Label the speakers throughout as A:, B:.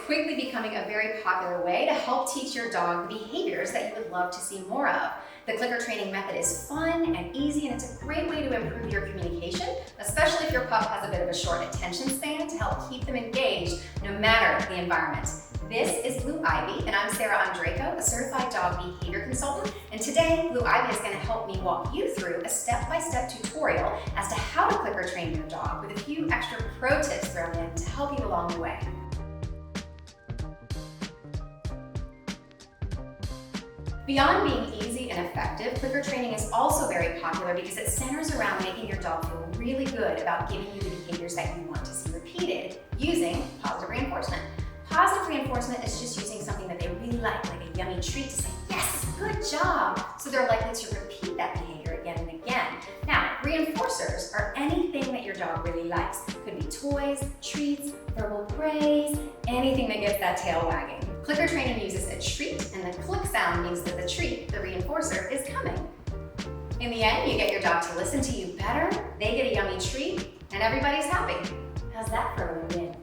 A: quickly becoming a very popular way to help teach your dog the behaviors that you would love to see more of. The clicker training method is fun and easy, and it's a great way to improve your communication, especially if your pup has a bit of a short attention span, to help keep them engaged no matter the environment. This is Blue Ivy, and I'm Sara, a Certified Dog Behavior Consultant, and today Blue Ivy is going to help me walk you through a step-by-step tutorial as to how to clicker train your dog with a few extra pro tips thrown in to help you along the way. Beyond being easy and effective, clicker training is also very popular because it centers around making your dog feel really good about giving you the behaviors that you want to see repeated using positive reinforcement. Positive reinforcement is just using something that they really like a yummy treat, to say, yes, good job, so they're likely to repeat that behavior again and again. Now, reinforcers are anything that your dog really likes. Could be toys, treats, verbal praise, anything that gets that tail wagging. Clicker training uses a treat, and the click sound means that the treat, the reinforcer, is coming. In the end, you get your dog to listen to you better, they get a yummy treat, and everybody's happy. How's that for a win-win?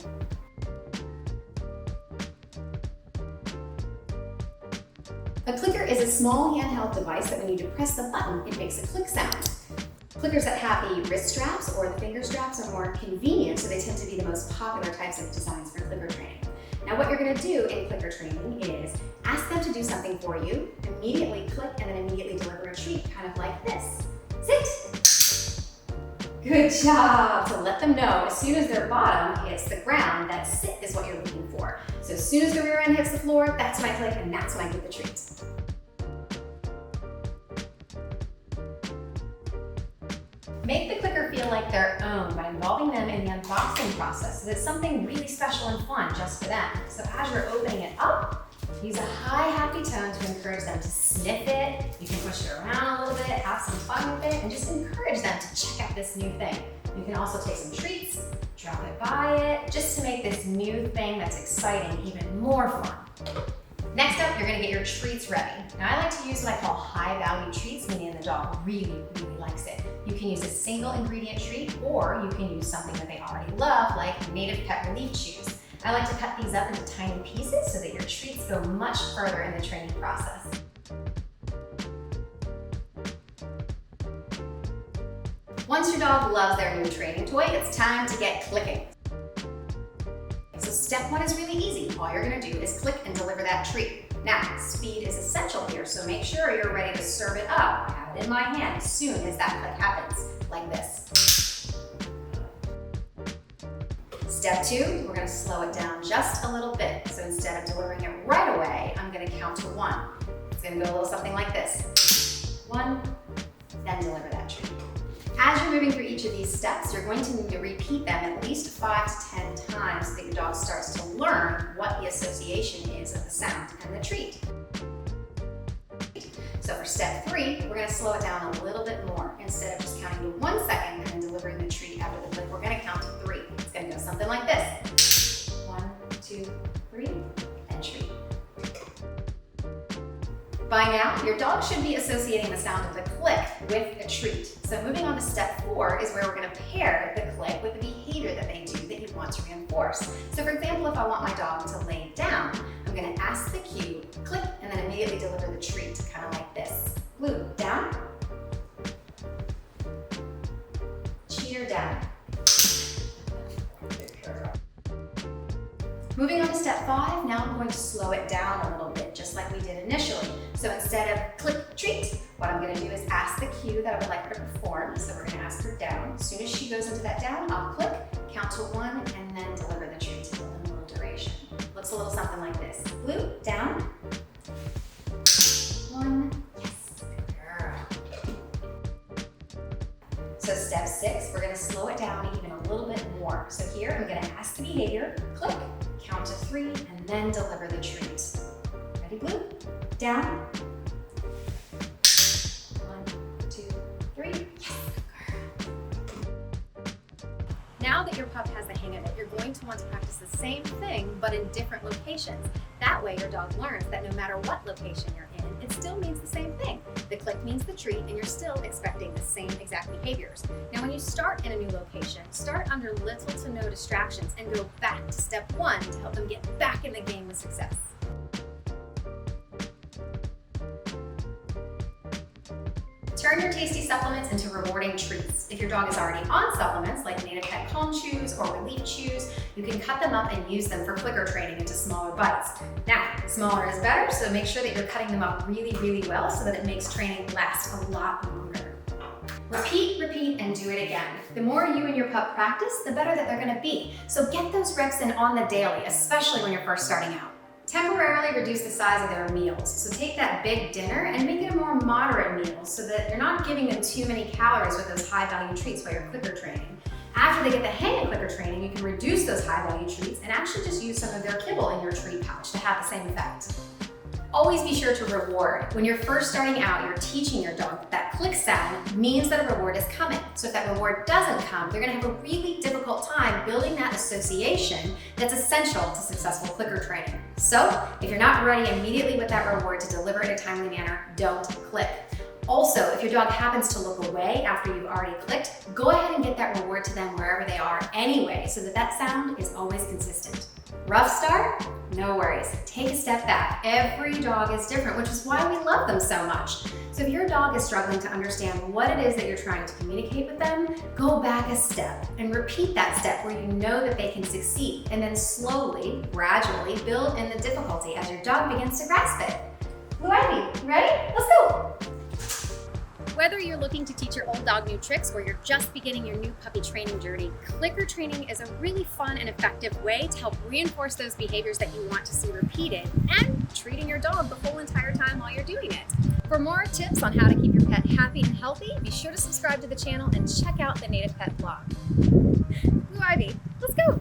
A: A clicker is a small handheld device that when you depress the button, it makes a click sound. Clickers that have the wrist straps or the finger straps are more convenient, so they tend to be the most popular types of designs for clicker training. Now what you're going to do in clicker training is ask them to do something for you, immediately click, and then immediately deliver a treat, kind of like this. Sit! Good job! So let them know as soon as their bottom hits the ground that sit is what you're looking for. So as soon as the rear end hits the floor, that's when I click, and that's when I give the treats. Make the clicker feel like their own by involving them in the unboxing process, so it's something really special and fun just for them. So as you're opening it up, use a high, happy tone to encourage them to sniff it. You can push it around a little bit, have some fun with it, and just encourage them to check out this new thing. You can also take some treats, drop it by it, just to make this new thing that's exciting even more fun. Next up, you're gonna get your treats ready. Now I like to use what I call high-value treats, meaning the dog really, really likes it. You can use a single ingredient treat, or you can use something that they already love, like native pet relief chews. I like to cut these up into tiny pieces so that your treats go much further in the training process. Once your dog loves their new training toy, it's time to get clicking. So step one is really easy. All you're gonna do is click and deliver that treat. Now, speed is essential here, so make sure you're ready to serve it up. I have it in my hand as soon as that click happens, like this. Step two, we're gonna slow it down just a little bit. So instead of delivering it right away, I'm gonna count to one. It's gonna go a little something like this. One, then deliver that treat. As you're moving through each of these steps, you're going to need to repeat them at least 5 to 10 times so that your dog starts to learn what the association is of the sound and the treat. So for step 3, we're going to slow it down a little bit more. Instead of just counting to 1 second and then delivering the treat after the click, we're going to count to 3. It's going to go something like this. 1, 2, 3, and treat. By now, your dog should be associating the sound of the click with a treat. So moving on to step 4 is where we're going to pair the click with the behavior that they do that you want to reinforce. So for example, if I want my dog to lay down, I'm going to ask the cue, click, and then immediately deliver the treat, kind of like this. Blue, down. Cheater, down. Moving on to step 5, now I'm going to slow it down a little bit, just like we did initially. So instead of click, treat, what I'm going to do is ask the cue that I would like her to perform. So we're going to ask her down. As soon as she goes into that down, I'll click, count to 1, and then deliver the treat to a little duration. Looks a little something like this. Blue, down. 1, yes, good girl. So step 6, we're going to slow it down even a little bit more. So here I'm going to ask the behavior, click, count to 3, and then deliver the treat. Ready, Blue? Down. 1, 2, 3. Yes, girl. Now that your pup has the hang of it, you're going to want to practice the same thing, but in different locations. That way your dog learns that no matter what location you're in, in, it still means the same thing. The click means the treat, and you're still expecting the same exact behaviors. Now, when you start in a new location, start under little to no distractions and go back to step one to help them get back in the game with success. Turn your tasty supplements into rewarding treats. If your dog is already on supplements like Native Pet Calm Chews or Relief Chews, you can cut them up and use them for clicker training into smaller bites. Now, smaller is better, so make sure that you're cutting them up really, really well so that it makes training last a lot longer. Repeat, repeat, and do it again. The more you and your pup practice, the better that they're gonna be. So get those reps in on the daily, especially when you're first starting out. Temporarily reduce the size of their meals. So take that big dinner and make it a more moderate meal so that you're not giving them too many calories with those high value treats while you're clicker training. After they get the hang of clicker training, you can reduce those high value treats and actually just use some of their kibble in your treat pouch to have the same effect. Always be sure to reward. When you're first starting out, you're teaching your dog that click sound means that a reward is coming. So if that reward doesn't come, they're gonna have a really difficult time building that association that's essential to successful clicker training. So if you're not ready immediately with that reward to deliver in a timely manner, don't click. Also, if your dog happens to look away after you've already clicked, go ahead and get that reward to them wherever they are anyway, so that that sound is always consistent. Rough start? No worries. Take a step back. Every dog is different, which is why we love them so much. So if your dog is struggling to understand what it is that you're trying to communicate with them, go back a step and repeat that step where you know that they can succeed, and then slowly, gradually build in the difficulty as your dog begins to grasp it. Blue Ivy, ready? Let's go! Whether you're looking to teach your old dog new tricks or you're just beginning your new puppy training journey, clicker training is a really fun and effective way to help reinforce those behaviors that you want to see repeated and treating your dog the whole entire time while you're doing it. For more tips on how to keep your pet happy and healthy, be sure to subscribe to the channel and check out the Native Pet blog. Blue Ivy, let's go!